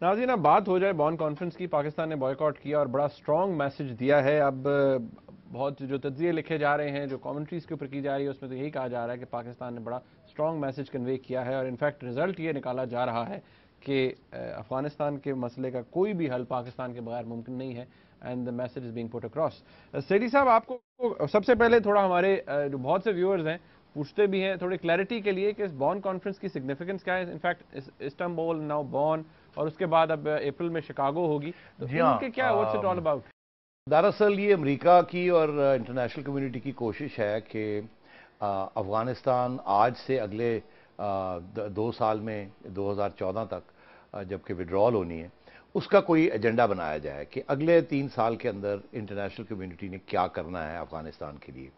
नाज़रीन, अब बात हो जाए बॉन कॉन्फ्रेंस की। पाकिस्तान ने बॉयकॉट किया और बड़ा स्ट्रॉन्ग मैसेज दिया है। अब बहुत जो तज्ज़िये लिखे जा रहे हैं, जो कमेंट्रीज़ के ऊपर की जा रही है, उसमें तो यही कहा जा रहा है कि पाकिस्तान ने बड़ा स्ट्रॉन्ग मैसेज कन्वे किया है और इनफैक्ट रिजल्ट ये निकाला जा रहा है कि अफगानिस्तान के मसले का कोई भी हल पाकिस्तान के बगैर मुमकिन नहीं है। And the message is being put across. Sethi साहब, आपको सबसे पहले थोड़ा हमारे जो बहुत से व्यूअर्स हैं पूछते भी हैं, थोड़ी क्लैरिटी के लिए कि इस बॉन कॉन्फ्रेंस की सिग्निफिकेंस क्या है। इनफैक्ट इस्तांबुल नाउ बॉन, और उसके बाद अब अप्रैल में शिकागो होगी, तो जी इनके क्या, व्हाट्स इट ऑल अबाउट? दरअसल ये अमेरिका की और इंटरनेशनल कम्युनिटी की कोशिश है कि अफगानिस्तान आज से अगले 2 साल में 2014 तक जबकि विड्रॉल होनी है, उसका कोई एजेंडा बनाया जाए कि अगले 3 साल के अंदर इंटरनेशनल कम्युनिटी ने क्या करना है अफगानिस्तान के लिए।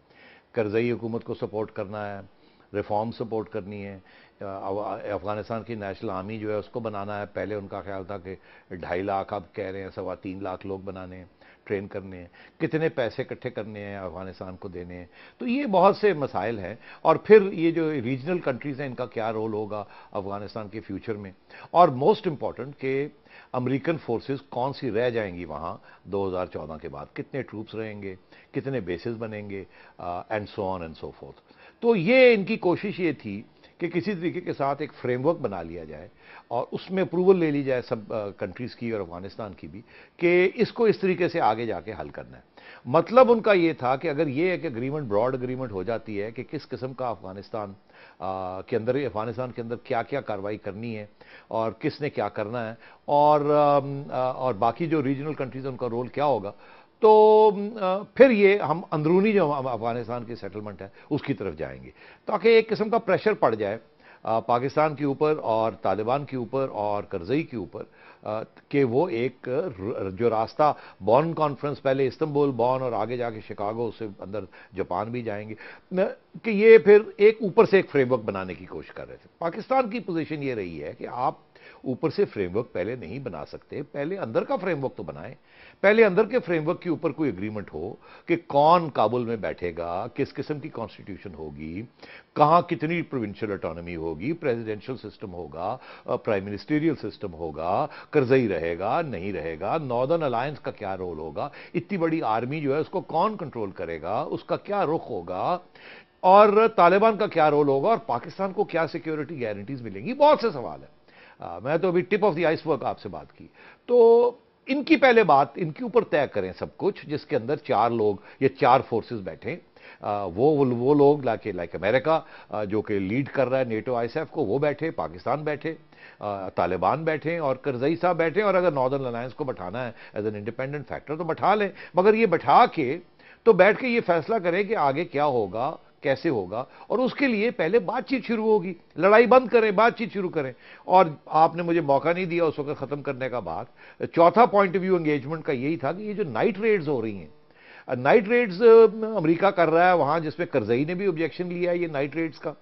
करज़ई हुकूमत को सपोर्ट करना है, रिफॉर्म सपोर्ट करनी है, अफगानिस्तान की नेशनल आर्मी जो है उसको बनाना है। पहले उनका ख्याल था कि 2.5 लाख, अब कह रहे हैं 3.25 लाख लोग बनाने हैं, ट्रेन करने हैं, कितने पैसे इकट्ठे करने हैं अफगानिस्तान को देने हैं। तो ये बहुत से मसाइल हैं। और फिर ये जो रीजनल कंट्रीज़ हैं, इनका क्या रोल होगा अफगानिस्तान के फ्यूचर में, और मोस्ट इम्पॉर्टेंट कि अमेरिकन फोर्सेस कौन सी रह जाएंगी वहाँ 2014 के बाद, कितने ट्रूप्स रहेंगे, कितने बेसिस बनेंगे, and so on and so fourth. तो ये इनकी कोशिश ये थी कि किसी तरीके के साथ एक फ्रेमवर्क बना लिया जाए और उसमें अप्रूवल ले ली जाए सब कंट्रीज़ की और अफगानिस्तान की भी, कि इसको इस तरीके से आगे जाके हल करना है। मतलब उनका ये था कि अगर ये एक एग्रीमेंट, ब्रॉड एग्रीमेंट हो जाती है कि किस किस्म का अफगानिस्तान के अंदर, अफगानिस्तान के अंदर क्या क्या कार्रवाई करनी है और किसने क्या करना है, और बाकी जो रीजनल कंट्रीज उनका रोल क्या होगा, तो फिर ये हम अंदरूनी जो अफगानिस्तान की सेटलमेंट है उसकी तरफ जाएंगे, ताकि एक किस्म का प्रेशर पड़ जाए पाकिस्तान के ऊपर और तालिबान के ऊपर और करज़ई के ऊपर, कि वो एक जो रास्ता बॉन कॉन्फ्रेंस, पहले इस्तांबुल, बॉन और आगे जाके शिकागो, उससे अंदर जापान भी जाएंगे, कि ये फिर एक ऊपर से एक फ्रेमवर्क बनाने की कोशिश कर रहे थे। पाकिस्तान की पोजीशन ये रही है कि आप ऊपर से फ्रेमवर्क पहले नहीं बना सकते, पहले अंदर का फ्रेमवर्क तो बनाएं। पहले अंदर के फ्रेमवर्क के ऊपर कोई एग्रीमेंट हो कि कौन काबुल में बैठेगा, किस किस्म की कॉन्स्टिट्यूशन होगी, कहां कितनी प्रोविंशियल ऑटोनॉमी होगी, प्रेसिडेंशियल सिस्टम होगा, प्राइम मिनिस्टेरियल सिस्टम होगा, करज़ई रहेगा नहीं रहेगा, नॉर्दर्न अलायंस का क्या रोल होगा, इतनी बड़ी आर्मी जो है उसको कौन कंट्रोल करेगा, उसका क्या रुख होगा, और तालिबान का क्या रोल होगा, और पाकिस्तान को क्या सिक्योरिटी गारंटीज मिलेंगी। बहुत से सवाल है। मैं तो अभी टिप ऑफ द आइसबर्ग आपसे बात की। तो इनकी पहले बात, इनके ऊपर तय करें सब कुछ, जिसके अंदर 4 लोग या 4 फोर्सेस बैठे, वो लोग लाइक अमेरिका जो कि लीड कर रहा है नेटो आईएसएफ को, वो बैठे, पाकिस्तान बैठे, तालिबान बैठे और करज़ई साहब बैठे, और अगर नॉर्दर्न अलायंस को बैठाना है एज एन इंडिपेंडेंट फैक्टर तो बैठा लें। मगर ये बैठा के तो बैठ के ये फैसला करें कि आगे क्या होगा, कैसे होगा, और उसके लिए पहले बातचीत शुरू होगी। लड़ाई बंद करें, बातचीत शुरू करें। और आपने मुझे मौका नहीं दिया उस वक्त खत्म करने का बात। चौथा पॉइंट ऑफ व्यू एंगेजमेंट का यही था कि ये जो नाइट रेड्स हो रही हैं, नाइट रेड्स अमेरिका कर रहा है वहां, जिसपे करज़ई ने भी ऑब्जेक्शन लिया है ये नाइट रेड्स का,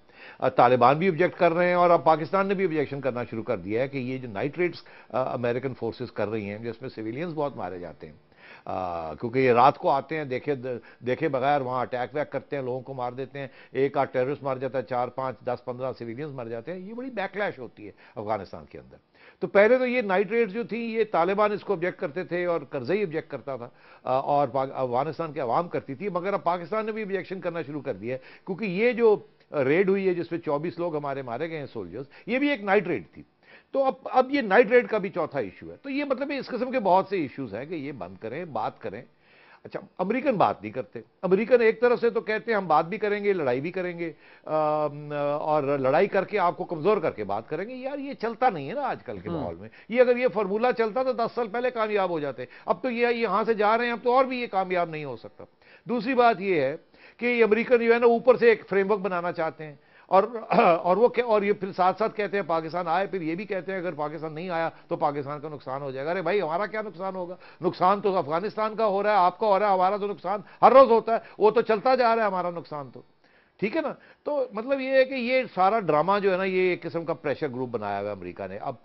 तालिबान भी ऑब्जेक्ट कर रहे हैं, और अब पाकिस्तान ने भी ऑब्जेक्शन करना शुरू कर दिया है कि ये जो नाइट रेड्स अमेरिकन फोर्सेस कर रही हैं, जिसमें सिविलियंस बहुत मारे जाते हैं, क्योंकि ये रात को आते हैं, देखे बगैर वहाँ अटैक वैक करते हैं, लोगों को मार देते हैं, एक आध टेररिस्ट मार जाता है, 4, 5, 10, 15 सिविलियंस मर जाते हैं। ये बड़ी बैकलैश होती है अफगानिस्तान के अंदर। तो पहले तो ये नाइट रेड्स जो थी, ये तालिबान इसको ऑब्जेक्ट करते थे और करज़ई ऑब्जेक्ट करता था, और अफगानिस्तान की आवाम करती थी, मगर अब पाकिस्तान ने भी ऑब्जेक्शन करना शुरू कर दिया है, क्योंकि ये जो रेड हुई है जिसमें 24 लोग हमारे मारे गए हैं सोल्जर्स, ये भी एक नाइट रेड थी। तो अब ये नाइट रेड का भी चौथा इशू है। तो ये मतलब इस किस्म के बहुत से इश्यूज हैं कि ये बंद करें, बात करें। अच्छा, अमेरिकन बात नहीं करते। अमेरिकन एक तरफ से तो कहते हैं हम बात भी करेंगे, लड़ाई भी करेंगे, और लड़ाई करके आपको कमजोर करके बात करेंगे। यार ये चलता नहीं है ना आजकल के माहौल में। ये अगर ये फॉर्मूला चलता तो 10 साल पहले कामयाब हो जाते। अब तो ये यहां से जा रहे हैं, अब तो और भी ये कामयाब नहीं हो सकता। दूसरी बात ये है कि अमेरिकन जो है ना ऊपर से एक फ्रेमवर्क बनाना चाहते हैं, और वो क्या, और ये फिर साथ साथ कहते हैं पाकिस्तान आए, फिर ये भी कहते हैं अगर पाकिस्तान नहीं आया तो पाकिस्तान का नुकसान हो जाएगा। अरे भाई, हमारा क्या नुकसान होगा? नुकसान तो अफगानिस्तान का हो रहा है, आपका हो रहा है, हमारा तो नुकसान हर रोज होता है, वो तो चलता जा रहा है हमारा नुकसान तो। ठीक है ना? तो मतलब ये है कि ये सारा ड्रामा जो है ना, ये एक किस्म का प्रेशर ग्रुप बनाया हुआ है अमेरिका ने। अब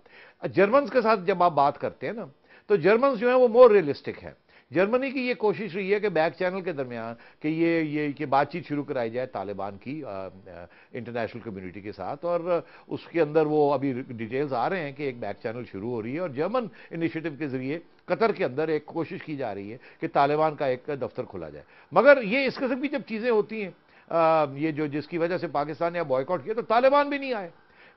जर्मन्स के साथ जब आप बात करते हैं ना, तो जर्मन्स जो है वो मोर रियलिस्टिक है, जर्मनी की ये कोशिश रही है कि बैक चैनल के दरमियान कि ये बातचीत शुरू कराई जाए तालिबान की इंटरनेशनल कम्युनिटी के साथ, और उसके अंदर वो अभी डिटेल्स आ रहे हैं कि एक बैक चैनल शुरू हो रही है और जर्मन इनिशिएटिव के जरिए कतर के अंदर एक कोशिश की जा रही है कि तालिबान का एक दफ्तर खोला जाए। मगर ये इस किस्म की जब चीज़ें होती हैं, ये जो जिसकी वजह से पाकिस्तान ने बॉयकॉट किया, तो तालिबान भी नहीं आए,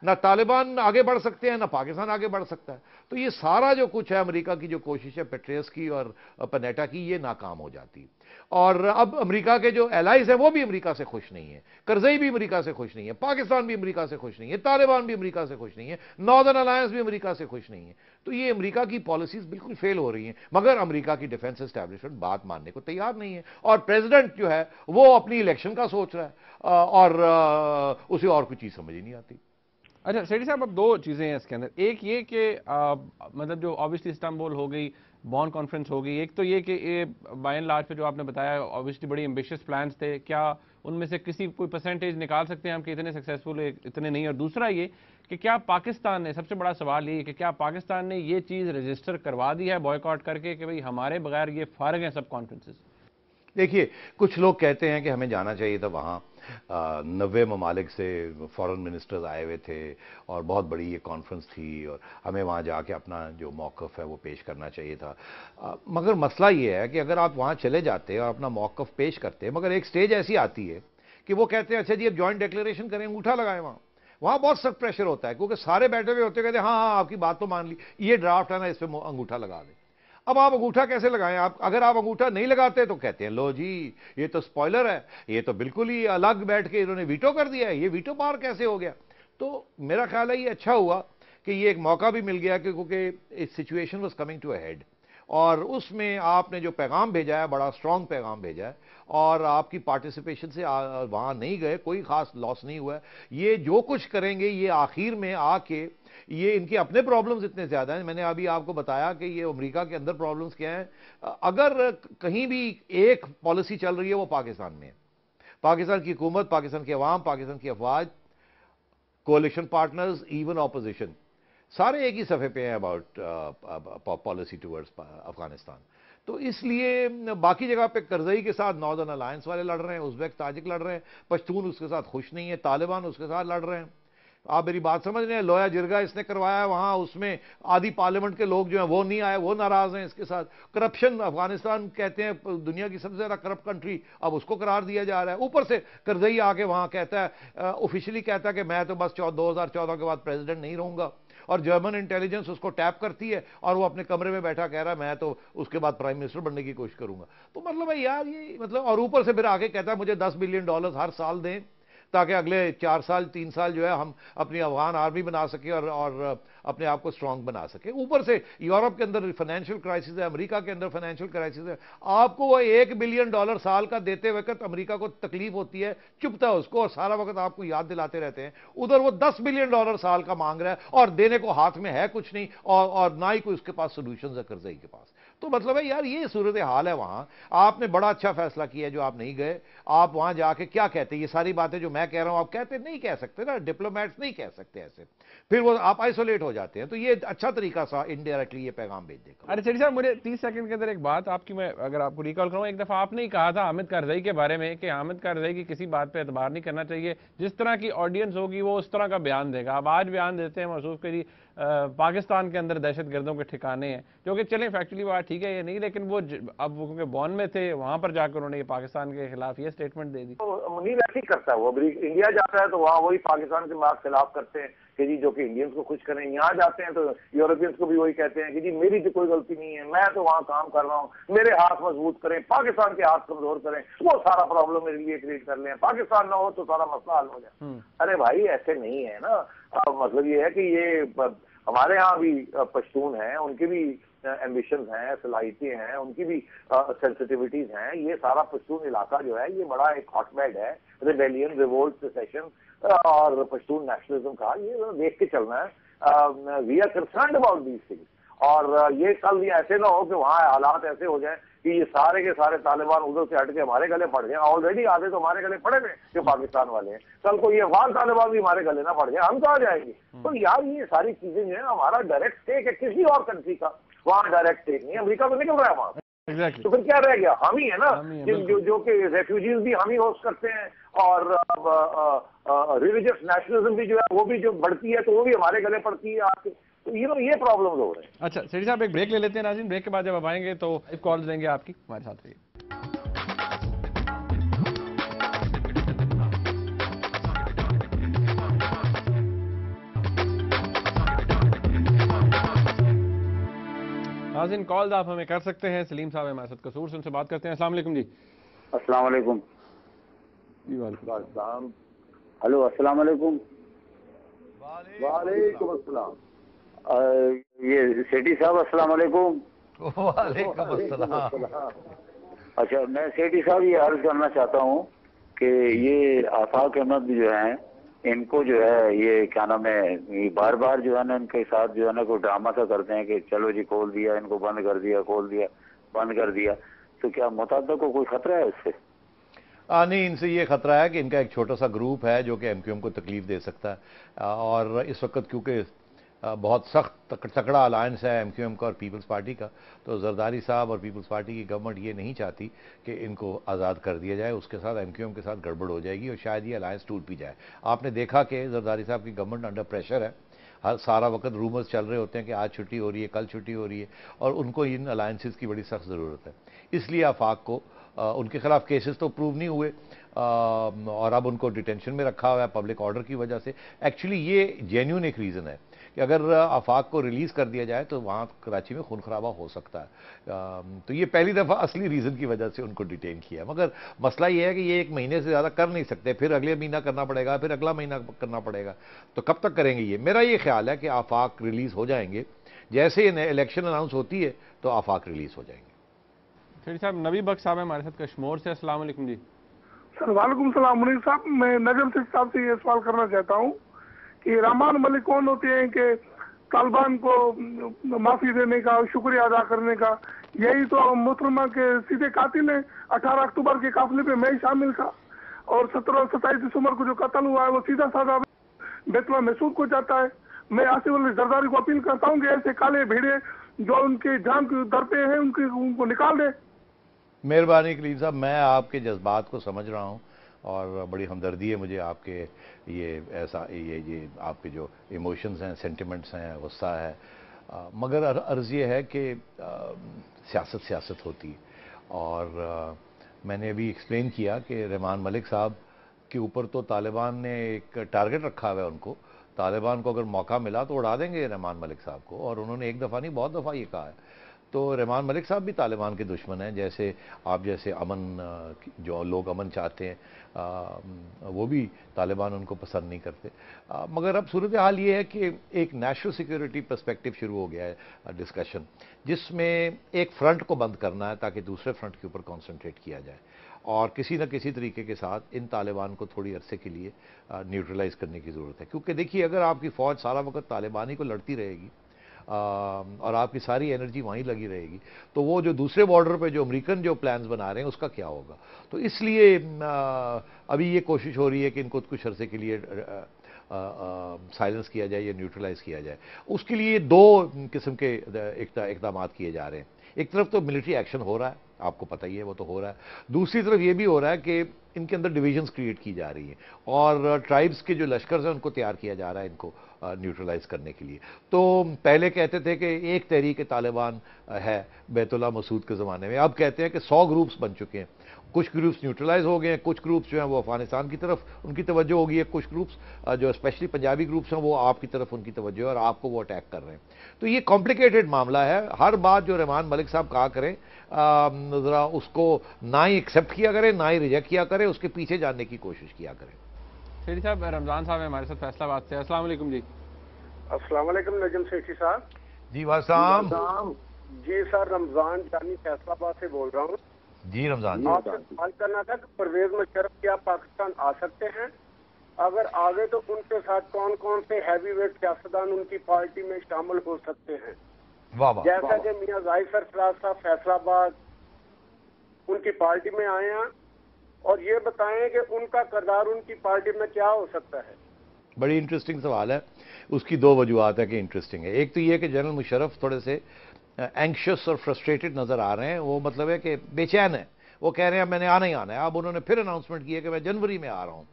ना तालिबान आगे बढ़ सकते हैं ना पाकिस्तान आगे बढ़ सकता है। तो ये सारा जो कुछ है अमेरिका की जो कोशिश है पेट्रियस की और पनेटा की, ये नाकाम हो जाती। और अब अमेरिका के जो एलाइज हैं वो भी अमेरिका से खुश नहीं है, करज़ई भी अमेरिका से खुश नहीं है, पाकिस्तान भी अमेरिका से खुश नहीं है, तालिबान भी अमेरिका से खुश नहीं है, नॉर्दर्न अलायंस भी अमेरिका से खुश नहीं है। तो ये अमेरिका की पॉलिसीज बिल्कुल फेल हो रही हैं, मगर अमेरिका की डिफेंस एस्टैब्लिशमेंट बात मानने को तैयार नहीं है। और प्रेसिडेंट जो है वो अपनी इलेक्शन का सोच रहा है और उसे और कोई चीज समझ ही नहीं आती। अच्छा सेठी साहब, अब दो चीज़ें हैं इसके अंदर। एक ये कि मतलब जो ऑब्वियसली इस्तांबुल हो गई, बॉन कॉन्फ्रेंस हो गई, एक तो ये कि बाय एंड लार्ज पे जो आपने बताया ऑब्वियसली बड़ी एम्बिशियस प्लान्स थे, क्या उनमें से किसी कोई परसेंटेज निकाल सकते हैं हम कि इतने सक्सेसफुल है इतने नहीं? और दूसरा ये कि क्या पाकिस्तान ने, सबसे बड़ा सवाल ये कि क्या पाकिस्तान ने ये चीज़ रजिस्टर करवा दी है बॉयकॉट करके कि भाई हमारे बगैर ये फारग हैं सब कॉन्फ्रेंसेस? देखिए, कुछ लोग कहते हैं कि हमें जाना चाहिए था वहाँ, 90 ममालिक से फॉरेन मिनिस्टर्स आए हुए थे और बहुत बड़ी ये कॉन्फ्रेंस थी और हमें वहाँ जाके अपना जो मौक़िफ़ है वो पेश करना चाहिए था। मगर मसला ये है कि अगर आप वहाँ चले जाते और अपना मौक़िफ़ पेश करते, मगर एक स्टेज ऐसी आती है कि वो कहते हैं अच्छा जी अब जॉइंट डिक्लेरेशन करें, अंगूठा लगाएं। वहाँ बहुत सख्त प्रेशर होता है क्योंकि सारे बैठे हुए होते हैं, कहते हैं हाँ हाँ आपकी बात तो मान ली, ये ड्राफ्ट है ना, इस पर अंगूठा लगा दें। अब आप अंगूठा कैसे लगाएं? आप अगर आप अंगूठा नहीं लगाते तो कहते हैं लो जी ये तो स्पॉइलर है, ये तो बिल्कुल ही अलग बैठ के इन्होंने वीटो कर दिया है, ये वीटो पावर कैसे हो गया? तो मेरा ख्याल है ये अच्छा हुआ कि ये एक मौका भी मिल गया क्योंकि situation was coming to a head, और उसमें आपने जो पैगाम भेजा है बड़ा स्ट्रांग पैगाम भेजा है, और आपकी पार्टिसिपेशन से वहाँ नहीं गए, कोई खास लॉस नहीं हुआ है। ये जो कुछ करेंगे ये आखिर में आके, ये इनके अपने प्रॉब्लम्स इतने ज़्यादा हैं। मैंने अभी आपको बताया कि ये अमेरिका के अंदर प्रॉब्लम्स क्या हैं। अगर कहीं भी एक पॉलिसी चल रही है वो पाकिस्तान में है। पाकिस्तान की हुकूमत, पाकिस्तान की अवाम, पाकिस्तान की अफवाज, कोalition पार्टनर्स, इवन ऑपोजिशन, सारे एक ही सफ़े पे हैं अबाउट पॉलिसी टूवर्ड्स अफगानिस्तान। तो इसलिए बाकी जगह पे करज़ई के साथ नॉर्दर्न अलायंस वाले लड़ रहे हैं, उज़्बेक ताजिक लड़ रहे हैं, पश्तून उसके साथ खुश नहीं है, तालिबान उसके साथ लड़ रहे हैं। आप मेरी बात समझ रहे हैं? लोया जिरगा इसने करवाया वहां, उसमें आधी पार्लियामेंट के लोग जो हैं वो नहीं आए, वो नाराज हैं इसके साथ। करप्शन, अफगानिस्तान कहते हैं दुनिया की सबसे ज्यादा करप्ट कंट्री, अब उसको करार दिया जा रहा है। ऊपर से करज़ई आके वहां कहता है, ऑफिशियली कहता है कि मैं तो बस 2014 के बाद प्रेसिडेंट नहीं रहूंगा, और जर्मन इंटेलिजेंस उसको टैप करती है और वो अपने कमरे में बैठा कह रहा है मैं तो उसके बाद प्राइम मिनिस्टर बनने की कोशिश करूंगा। तो मतलब है यार ये मतलब, और ऊपर से फिर आके कहता है मुझे $10 बिलियन हर साल दें ताकि अगले 4 साल 3 साल जो है हम अपनी अफगान आर्मी बना सके और अपने आप को स्ट्रांग बना सके। ऊपर से यूरोप के अंदर फाइनेंशियल क्राइसिस है, अमेरिका के अंदर फाइनेंशियल क्राइसिस है। आपको वो $1 बिलियन साल का देते वक्त अमेरिका को तकलीफ होती है, चुपता है उसको और सारा वक्त आपको याद दिलाते रहते हैं। उधर वो $10 बिलियन साल का मांग रहा है और देने को हाथ में है कुछ नहीं, और ना ही कोई उसके पास सोल्यूशन है करज़ई के पास। तो मतलब है यार ये सूरत हाल है वहां। आपने बड़ा अच्छा फैसला किया जो आप नहीं गए। आप वहां जाके क्या कहते? ये सारी बातें जो मैं कह रहा हूं आप कहते नहीं कह सकते ना, डिप्लोमेट्स नहीं कह सकते ऐसे, फिर वो आप आइसोलेट हो जाते हैं। तो ये अच्छा तरीका सा इनडायरेक्टली ये पैगाम भेज देगा। अरे चलिए साहब, मुझे 30 सेकंड के अंदर एक बात आपकी, मैं अगर आपको रिकॉल करूं, एक दफा आपने ही कहा था हामिद करज़ई के बारे में कि हामिद करज़ई की किसी बात पे एतबार नहीं करना चाहिए, जिस तरह की ऑडियंस होगी वो उस तरह का बयान देगा। अब आज बयान देते हैं मौसूफ के जी पाकिस्तान के अंदर दहशत गर्दों के ठिकाने हैं, जो कि चलें फैक्चुअली बात ठीक है ये नहीं, लेकिन वो अब वो क्योंकि बॉन में थे वहां पर जाकर उन्होंने पाकिस्तान के खिलाफ ये स्टेटमेंट दे दी। तो मुनीर ऐसे ही करता है, वो इंडिया जाता है तो वहाँ वही पाकिस्तान के खिलाफ करते हैं कि जी जो कि इंडियंस को खुश करें। यहाँ जाते हैं तो यूरोपियंस को भी वही कहते हैं कि जी मेरी तो कोई गलती नहीं है, मैं तो वहाँ काम कर रहा हूँ, मेरे हाथ मजबूत करें, पाकिस्तान के हाथ कमजोर करें, वो सारा प्रॉब्लम मेरे लिए क्रिएट कर लें, पाकिस्तान ना हो तो सारा मसला हल हो जाए। अरे भाई ऐसे नहीं है ना। मतलब ये है कि ये हमारे यहाँ भी पश्तून हैं, उनके भी एम्बिशंस हैं, सलाहियतें हैं, उनकी भी सेंसिटिविटीज हैं। ये सारा पश्तून इलाका जो है ये बड़ा एक हॉटबेड है रिबेलियन, रिवोल्ट, सेसेशन और पश्तून नेशनलिज्म का। ये देख के चलना है। We are concerned about these things. और ये कल ऐसे ना हो कि वहाँ हालात ऐसे हो जाए कि ये सारे के सारे तालिबान उधर से हट के हमारे गले पड़ जाए। ऑलरेडी आधे तो हमारे गले पड़े हुए जो पाकिस्तान वाले हैं, कल को ये अफगान तालिबान भी हमारे गले ना पड़ जाए, हम कहाँ जाएंगे? तो यार ये सारी चीजें जो है हमारा डायरेक्ट स्टेक है किसी और कंट्री का, वहाँ डायरेक्ट स्टेक नहीं है। अमेरिका तो निकल रहा है वहां। एग्जैक्टली। तो फिर क्या रह गया? हम ही है ना, हम ही जो कि रेफ्यूजीज भी हम ही होस्ट करते हैं, और रिलीजियस नेशनलिज्म भी जो है वो भी जो बढ़ती है तो वो भी हमारे गले पड़ती है आपके। तो ये प्रॉब्लम्स हो रहे हैं। अच्छा सेठी साहब, एक ब्रेक ले लेते हैं नाज़रीन। ब्रेक के बाद जब आप आएंगे तो एक कॉल देंगे आपकी, हमारे साथ रहिए। नाज़रीन, कॉल्स आप हमें कर सकते हैं। सलीम साहब हमारे साथ कसूर से, उनसे बात करते हैं। अस्सलाम वालेकुम जी। अस्सलाम वालेकुम। जी वालेकुम। हेलो, अस्सलाम वालेकुम। वालेकुम अस्सलाम। ये सेठी साहब, अस्सलाम वालेकुम। वालेकुम अस्सलाम। अच्छा, मैं सेठी साहब ये अर्ज करना चाहता हूँ कि ये आफाक अहमद जो हैं, इनको जो है ये क्या नाम है, बार बार जो है ना इनके साथ जो है ना कोई ड्रामा सा करते हैं कि चलो जी खोल दिया, इनको बंद कर दिया, खोल दिया, बंद कर दिया। तो क्या मुताद को कोई खतरा है इससे? नहीं, इनसे ये खतरा है कि इनका एक छोटा सा ग्रुप है जो कि एमक्यूएम को तकलीफ दे सकता है। और इस वक्त क्योंकि बहुत सख्त तकड़ा अलायंस है एमक्यूएम का और पीपल्स पार्टी का, तो जरदारी साहब और पीपल्स पार्टी की गवर्नमेंट ये नहीं चाहती कि इनको आज़ाद कर दिया जाए। उसके साथ एमक्यूएम के साथ गड़बड़ हो जाएगी और शायद ये अलायंस टूट भी जाए। आपने देखा कि जरदारी साहब की गवर्नमेंट अंडर प्रेशर है। हर सारा वक्त रूमर्स चल रहे होते हैं कि आज छुट्टी हो रही है, कल छुट्टी हो रही है, और उनको इन अलायंसेस की बड़ी सख्त ज़रूरत है। इसलिए आफाक को उनके खिलाफ केसेस तो प्रूव नहीं हुए और अब उनको डिटेंशन में रखा हुआ है पब्लिक ऑर्डर की वजह से। एक्चुअली ये जेन्युइन एक रीज़न है कि अगर आफाक को रिलीज़ कर दिया जाए तो वहाँ कराची में खून खराबा हो सकता है। तो ये पहली दफ़ा असली रीज़न की वजह से उनको डिटेन किया। मगर मसला ये है कि ये एक महीने से ज़्यादा कर नहीं सकते, फिर अगले महीना करना पड़ेगा, फिर अगला महीना करना पड़ेगा। तो कब तक करेंगे ये? मेरा ये ख्याल है कि आफाक रिलीज़ हो जाएंगे, जैसे इलेक्शन अनाउंस होती है तो आफाक रिलीज़ हो जाएंगे। सेठी साहब, नबी बख्श साहब हमारे साथ कश्मीर से। अस्सलाम वालेकुम जी। सर वालेकुम सलाम। मुनीर साहब, मैं नजम सेठ साहब से ये सवाल करना चाहता हूँ कि रहमान मलिक कौन होते हैं कि तालिबान को माफी देने का, शुक्रिया अदा करने का? यही तो मोहतरमा के सीधे कातिल हैं। 18 अक्टूबर के काफिले पे मैं शामिल था और 17 और 27 दिसंबर को जो कत्ल हुआ है वो सीधा साधा बेतवा महसूद को जाता है। मैं आसिफ अली जरदारी को अपील करता हूँ कि ऐसे काले भेड़े जो उनके जान के दर पे हैं उनको निकाल दे। मेहरबानी कलीम साहब, मैं आपके जज्बात को समझ रहा हूँ और बड़ी हमदर्दी है मुझे आपके ये आपके जो इमोशंस हैं, सेंटिमेंट्स हैं, गुस्सा है। मगर अर्ज़ ये है कि सियासत होती है और मैंने अभी एक्सप्लेन किया कि रहमान मलिक साहब के ऊपर तो तालिबान ने एक टारगेट रखा हुआ है। उनको तालिबान को अगर मौका मिला तो उड़ा देंगे रहमान मलिक साहब को, और उन्होंने एक दफ़ा नहीं बहुत दफ़ा ये कहा है। तो रहमान मलिक साहब भी तालिबान के दुश्मन हैं, जैसे अमन, जो लोग अमन चाहते हैं वो भी तालिबान उनको पसंद नहीं करते। मगर अब सूरत हाल ये है कि एक नेशनल सिक्योरिटी पर्सपेक्टिव शुरू हो गया है डिस्कशन, जिसमें एक फ्रंट को बंद करना है ताकि दूसरे फ्रंट के ऊपर कॉन्सेंट्रेट किया जाए और किसी न किसी तरीके के साथ इन तालिबान को थोड़ी अरसे के लिए न्यूट्रलाइज करने की ज़रूरत है। क्योंकि देखिए, अगर आपकी फ़ौज सारा वक्त तालिबानी को लड़ती रहेगी और आपकी सारी एनर्जी वहीं लगी रहेगी तो वो जो दूसरे बॉर्डर पे जो अमेरिकन जो प्लान्स बना रहे हैं उसका क्या होगा? तो इसलिए अभी ये कोशिश हो रही है कि इनको कुछ अरसे के लिए साइलेंस किया जाए या न्यूट्रलाइज किया जाए। उसके लिए दो किस्म के इक़दाम किए जा रहे हैं। एक तरफ तो मिलिट्री एक्शन हो रहा है, आपको पता ही है वो तो हो रहा है। दूसरी तरफ ये भी हो रहा है कि इनके अंदर डिविजन्स क्रिएट की जा रही हैं और ट्राइब्स के जो लश्कर हैं उनको तैयार किया जा रहा है इनको न्यूट्रलाइज करने के लिए। तो पहले कहते थे कि एक तहरीक तालिबान है बैतुल्लाह मसूद के ज़माने में, अब कहते हैं कि 100 ग्रुप्स बन चुके हैं। कुछ ग्रुप्स न्यूट्रलाइज हो गए हैं, कुछ ग्रुप्स जो हैं वो अफगानिस्तान की तरफ उनकी तवज्जो हो गई है, कुछ ग्रुप्स जो स्पेशली पंजाबी ग्रुप्स हैं वो आपकी तरफ उनकी तवज्जो है और आपको वो अटैक कर रहे हैं। तो ये कॉम्प्लिकेटेड मामला है। हर बात जो रहमान मलिक साहब कहा करें ज़रा उसको ना ही एक्सेप्ट किया करें ना ही रिजेक्ट किया करें, उसके पीछे जानने की कोशिश किया करें। सेठी साहब, रमज़ान साहब हमारे साथ फैसलाबाद से। अस्सलाम वालेकुम जी। अस्सलाम वालेकुम नजम सेठी साहब। जी वालेकुम। जी सर, रमजान जानी फैसलाबाद से बोल रहा हूँ। जी रमजान, आपसे सवाल करना था कि परवेज मुशर्रफ क्या पाकिस्तान आ सकते हैं? अगर आ गए तो उनके साथ कौन कौन से हैवी वेट सियासतदान उनकी पार्टी में शामिल हो सकते हैं? वाह जैसा कि मियां जाहिर सरफराज साहब फैसलाबाद उनकी पार्टी में आए हैं, और ये बताएं कि उनका किरदार उनकी पार्टी में क्या हो सकता है? बड़ी इंटरेस्टिंग सवाल है। उसकी दो वजूहत है कि इंटरेस्टिंग है। एक तो ये कि जनरल मुशर्रफ थोड़े से एंक्शस और फ्रस्ट्रेटेड नज़र आ रहे हैं। वो मतलब है कि बेचैन है, वो कह रहे हैं मैंने आना ही आना है। अब उन्होंने फिर अनाउंसमेंट किया कि मैं जनवरी में आ रहा हूँ।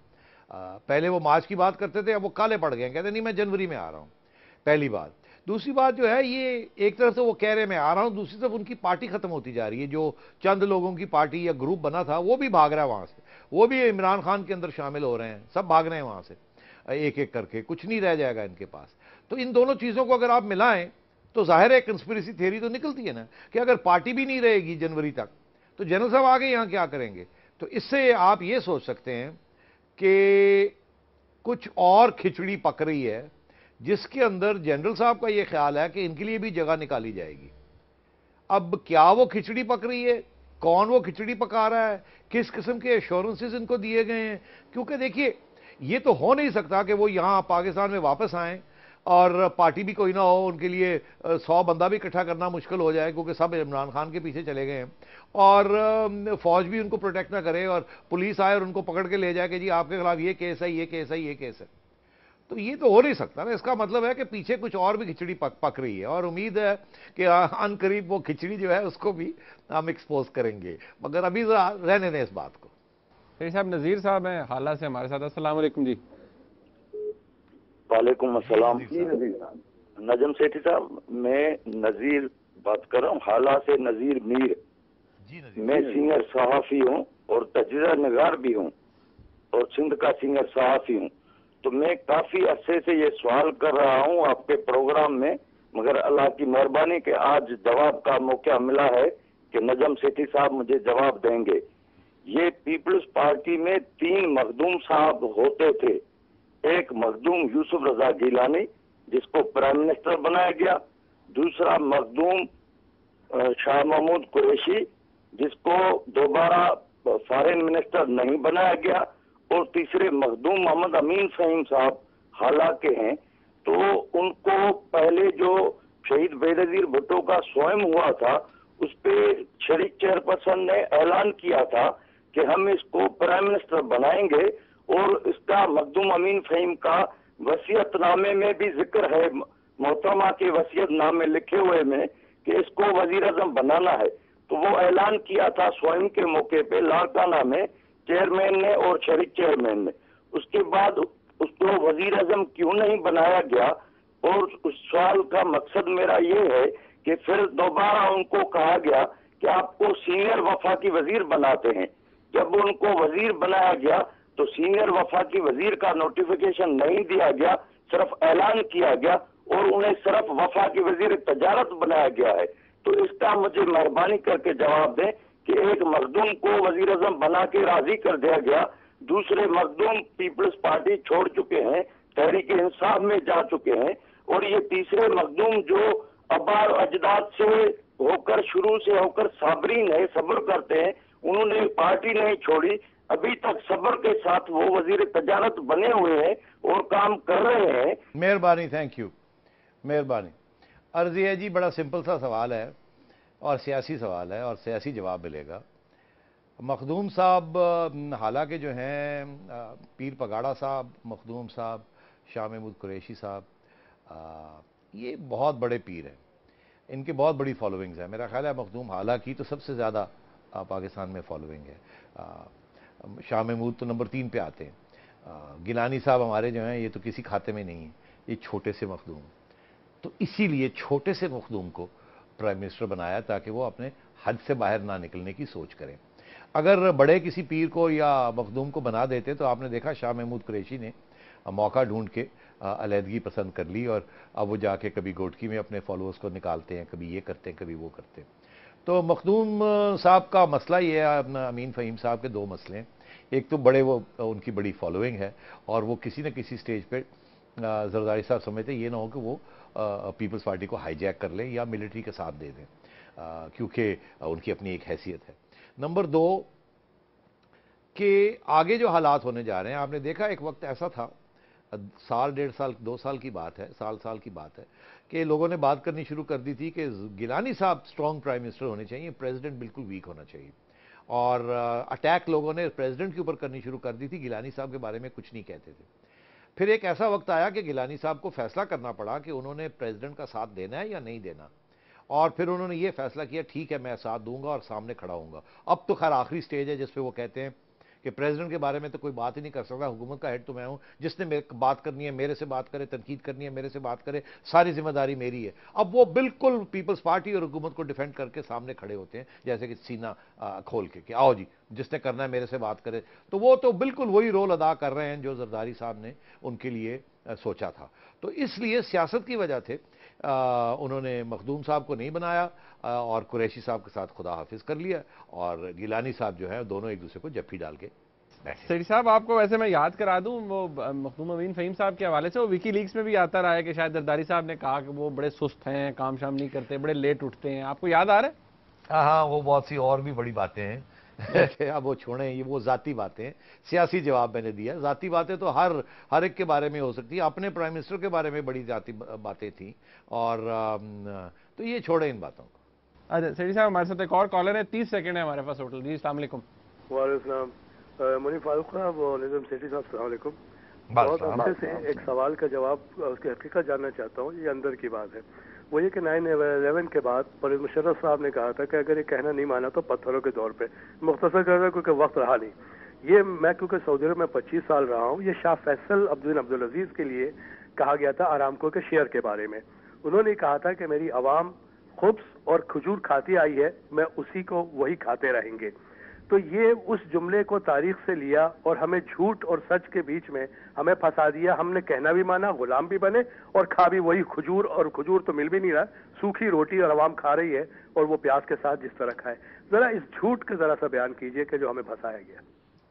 पहले वो मार्च की बात करते थे, अब वो काले पड़ गए, कहते नहीं मैं जनवरी में आ रहा हूँ। पहली बात। दूसरी बात जो है, ये एक तरफ से वो कह रहे हैं मैं आ रहा हूँ, दूसरी तरफ उनकी पार्टी खत्म होती जा रही है। जो चंद लोगों की पार्टी या ग्रुप बना था वो भी भाग रहा है वहां से, वो भी इमरान खान के अंदर शामिल हो रहे हैं, सब भाग रहे हैं वहां से एक एक करके, कुछ नहीं रह जाएगा इनके पास। तो इन दोनों चीजों को अगर आप मिलाएं तो जाहिर है कंस्पिरेसी थ्योरी तो निकलती है ना कि अगर पार्टी भी नहीं रहेगी जनवरी तक तो जनरल साहब आगे यहां क्या करेंगे। तो इससे आप ये सोच सकते हैं कि कुछ और खिचड़ी पक रही है, जिसके अंदर जनरल साहब का यह ख्याल है कि इनके लिए भी जगह निकाली जाएगी। अब क्या वो खिचड़ी पक रही है, कौन वो खिचड़ी पका रहा है, किस किस्म के एश्योरेंसेस इनको दिए गए हैं, क्योंकि देखिए ये तो हो नहीं सकता कि वो यहां पाकिस्तान में वापस आएं और पार्टी भी कोई ना हो, उनके लिए 100 बंदा भी इकट्ठा करना मुश्किल हो जाए क्योंकि सब इमरान खान के पीछे चले गए हैं, और फौज भी उनको प्रोटेक्ट ना करे और पुलिस आए और उनको पकड़ के ले जाए कि जी आपके खिलाफ ये केस है, ये केस है, ये केस है। तो ये तो हो नहीं सकता ना। इसका मतलब है कि पीछे कुछ और भी खिचड़ी पक रही है, और उम्मीद है कि अनकरीब वो खिचड़ी जो है उसको भी हम एक्सपोज करेंगे, मगर अभी जरा रहने दें इस बात को। साहब नज़ीर साहब हैं हाला से हमारे साथ। अस्सलाम वालेकुम जी। वालेकुम अस्सलाम। नजम सेठी साहब, मैं नजीर बात कर रहा हूँ, हाला से नजीर मीर। मैं सीनियर सहाफ़ी हूँ और तजज़िया निगार भी हूँ और सिंध का सीनियर सहाफ़ी हूँ। तो मैं काफी अरसे से ये सवाल कर रहा हूँ आपके प्रोग्राम में, मगर अल्लाह की मेहरबानी के आज जवाब का मौका मिला है कि नजम सेठी साहब मुझे जवाब देंगे। ये पीपल्स पार्टी में 3 मखदूम साहब होते थे। एक मखदूम यूसुफ रजा गिलानी जिसको प्राइम मिनिस्टर बनाया गया, दूसरा मखदूम शाह महमूद कुरैशी जिसको दोबारा फॉरेन मिनिस्टर नहीं बनाया गया, और तीसरे मखदूम मोहम्मद अमीन फ़हीम साहब हालांकि हैं। तो उनको पहले जो शहीद बेनज़ीर भुट्टो का स्वयं हुआ था उस पे शरीक चेयरपर्सन ने ऐलान किया था कि हम इसको प्राइम मिनिस्टर बनाएंगे, और इसका मखदूम अमीन फ़हीम का वसीयतनामे में भी जिक्र है, मोहतरमा के वसीयतनामे लिखे हुए में कि इसको वजीर आज़म बनाना है। तो वो ऐलान किया था स्वयं के मौके पे लाड़काना में चेयरमैन ने और शरीक चेयरमैन ने। उसके बाद उसको वजीर आज़म क्यों नहीं बनाया गया, और उस सवाल का मकसद मेरा ये है कि फिर दोबारा उनको कहा गया कि आपको सीनियर वफाकी वजीर बनाते हैं। जब उनको वजीर बनाया गया तो सीनियर वफाकी वजीर का नोटिफिकेशन नहीं दिया गया, सिर्फ ऐलान किया गया और उन्हें सिर्फ वफाकी वजीर तजारत बनाया गया है। तो इसका मुझे मेहरबानी करके जवाब दें कि एक मखदूम को वजीर आज़म बना के राजी कर दिया गया, दूसरे मखदूम पीपल्स पार्टी छोड़ चुके हैं, तहरीक इंसाफ में जा चुके हैं, और ये तीसरे मखदूम जो अबार अजदाद से होकर शुरू से होकर साबरीन है, सब्र करते हैं, उन्होंने पार्टी नहीं छोड़ी, अभी तक सब्र के साथ वो वजीर तजारत बने हुए हैं और काम कर रहे हैं। मेहरबानी, थैंक यू, मेहरबानी। अर्ज़ है जी, बड़ा सिंपल सा सवाल है और सियासी सवाल है और सियासी जवाब मिलेगा। मखदूम साहब हालांकि जो हैं पीर पगाड़ा साहब, मखदूम साहब, शाह महमूद कुरैशी साहब, ये बहुत बड़े पीर हैं, इनके बहुत बड़ी फॉलोइंग्स है। मेरा ख्याल है मखदूम हाला की तो सबसे ज़्यादा पाकिस्तान में फॉलोइंग है। शाह महमूद तो नंबर 3 पे आते हैं। गिलानी साहब हमारे जो हैं ये तो किसी खाते में नहीं है, ये छोटे से मखदूम। तो इसीलिए छोटे से मखदूम को प्राइम मिनिस्टर बनाया ताकि वो अपने हद से बाहर ना निकलने की सोच करें। अगर बड़े किसी पीर को या मखदूम को बना देते तो आपने देखा शाह महमूद कुरैशी ने मौका ढूंढ के अलहदगी पसंद कर ली, और अब वो जाके कभी गोटकी में अपने फॉलोअर्स को निकालते हैं, कभी ये करते हैं, कभी वो करते हैं। तो मखदूम साहब का मसला ये है, अपना अमीन फ़हीम साहब के 2 मसले हैं। एक तो बड़े वो उनकी बड़ी फॉलोइंग है, और वो किसी न किसी स्टेज पे जरदारी साहब समझते ये ना हो कि वो पीपल्स पार्टी को हाईजैक कर लें या मिलिट्री का साथ दे दें, क्योंकि उनकी अपनी एक हैसियत है। नंबर 2 कि आगे जो हालात होने जा रहे हैं, आपने देखा एक वक्त ऐसा था, साल 1.5 साल 2 साल की बात है, साल की बात है, कि लोगों ने बात करनी शुरू कर दी थी कि गिलानी साहब स्ट्रॉन्ग प्राइम मिनिस्टर होने चाहिए, प्रेसिडेंट बिल्कुल वीक होना चाहिए, और अटैक लोगों ने प्रेसिडेंट के ऊपर करनी शुरू कर दी थी, गिलानी साहब के बारे में कुछ नहीं कहते थे। फिर एक ऐसा वक्त आया कि गिलानी साहब को फैसला करना पड़ा कि उन्होंने प्रेसिडेंट का साथ देना है या नहीं देना, और फिर उन्होंने ये फैसला किया ठीक है मैं साथ दूंगा और सामने खड़ा हूंगा। अब तो खैर आखिरी स्टेज है जिस पे वो कहते हैं कि प्रेसिडेंट के बारे में तो कोई बात ही नहीं कर सकता, हुकूमत का हेड तो मैं हूं, जिसने मेरे बात करनी है मेरे से बात करे, तनकीद करनी है मेरे से बात करे, सारी जिम्मेदारी मेरी है। अब वो बिल्कुल पीपल्स पार्टी और हुकूमत को डिफेंड करके सामने खड़े होते हैं, जैसे कि सीना खोल के कि आओ जी जिसने करना है मेरे से बात करे। तो वो तो बिल्कुल वही रोल अदा कर रहे हैं जो जरदारी साहब ने उनके लिए सोचा था। तो इसलिए सियासत की वजह से उन्होंने मखदूम साहब को नहीं बनाया और कुरैशी साहब के साथ खुदा हाफिज कर लिया, और गिलानी साहब जो है दोनों एक दूसरे को जफ्फी डाल के बैठे। सेठी साहब आपको वैसे मैं याद करा दूं, वो मखदूम अमीन फ़हीम साहब के हवाले से वो विकी लीक्स में भी आता रहा है कि शायद जरदारी साहब ने कहा कि वो बड़े सुस्त हैं, काम शाम नहीं करते, बड़े लेट उठते हैं। आपको याद आ रहा है? हाँ, वो बहुत सी और भी बड़ी बातें हैं अब वो छोड़ें, ये वो जाती बातें हैं, सियासी जवाब मैंने दिया। जाती बातें तो हर एक के बारे में हो सकती है, अपने प्राइम मिनिस्टर के बारे में बड़ी जाती बातें थी, और तो ये छोड़ें इन बातों को। अच्छा सेठी साहब हमारे साथ एक और कॉलर है, 30 सेकंड है हमारे पास टोटल। जी अस्सलाम वालेकुम। वालेकुम मुनीफ फारूक साहब और निज़ाम सेठी साहब अस्सलाम वालेकुम। बहुत अच्छे से एक सवाल का जवाब उसकी हकीकत जानना चाहता हूँ, ये अंदर की बात है। वो ये कि 9/11 के बाद परवेज़ मुशर्रफ साहब ने कहा था कि अगर ये कहना नहीं माना तो पत्थरों के दौर पे, मुख्तसर कर रहा क्योंकि वक्त रहा नहीं। ये मैं क्योंकि सऊदी अरब में 25 साल रहा हूँ, ये शाह फैसल बिन अब्दुल अजीज के लिए कहा गया था आरामको के शेयर के बारे में। उन्होंने कहा था कि मेरी आवाम खुब्स और खजूर खाती आई है, मैं उसी को वही खाते रहेंगे। तो ये उस जुमले को तारीख से लिया और हमें झूठ और सच के बीच में हमें फंसा दिया। हमने कहना भी माना, गुलाम भी बने और खा भी वही खजूर, और खजूर तो मिल भी नहीं रहा, सूखी रोटी और आवाम खा रही है और वो प्याज के साथ जिस तरह खाए। जरा इस झूठ का जरा सा बयान कीजिए कि जो हमें फंसाया गया।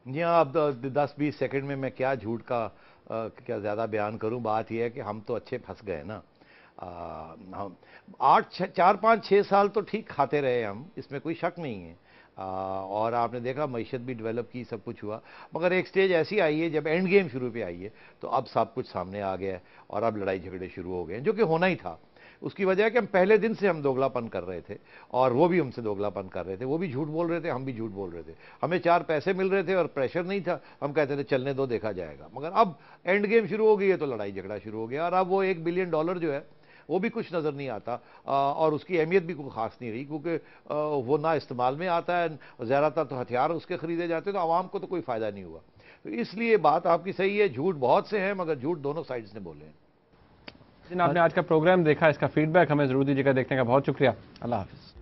जी हाँ, अब 10-20 सेकंड में मैं क्या झूठ का क्या ज़्यादा बयान करूं। बात यह है कि हम तो अच्छे फंस गए ना। हम 4-5-6 साल तो ठीक खाते रहे हम, इसमें कोई शक नहीं है। और आपने देखा मईशत भी डेवलप की, सब कुछ हुआ, मगर एक स्टेज ऐसी आई है जब एंड गेम शुरू पे आई है तो अब सब कुछ सामने आ गया है और अब लड़ाई झगड़े शुरू हो गए हैं, जो कि होना ही था। उसकी वजह है कि हम पहले दिन से हम दोगलापन कर रहे थे और वो भी हमसे दोगलापन कर रहे थे, वो भी झूठ बोल रहे थे, हम भी झूठ बोल रहे थे। हमें 4 पैसे मिल रहे थे और प्रेशर नहीं था, हम कहते थे चलने दो देखा जाएगा। मगर अब एंड गेम शुरू हो गई है तो लड़ाई झगड़ा शुरू हो गया, और अब वो $1 बिलियन जो है वो भी कुछ नज़र नहीं आता, और उसकी अहमियत भी कोई ख़ास नहीं रही, क्योंकि वो ना इस्तेमाल में आता है, ज़्यादातर तो हथियार उसके ख़रीदे जाते हैं, तो आवाम को तो कोई फ़ायदा नहीं हुआ। तो इसलिए बात आपकी सही है, झूठ बहुत से हैं मगर झूठ दोनों साइड्स ने बोले हैं। जिन आपने आज का प्रोग्राम देखा, इसका फीडबैक हमें ज़रूर दीजिएगा। देखने का बहुत शुक्रिया। अल्लाह हाफ़िज़।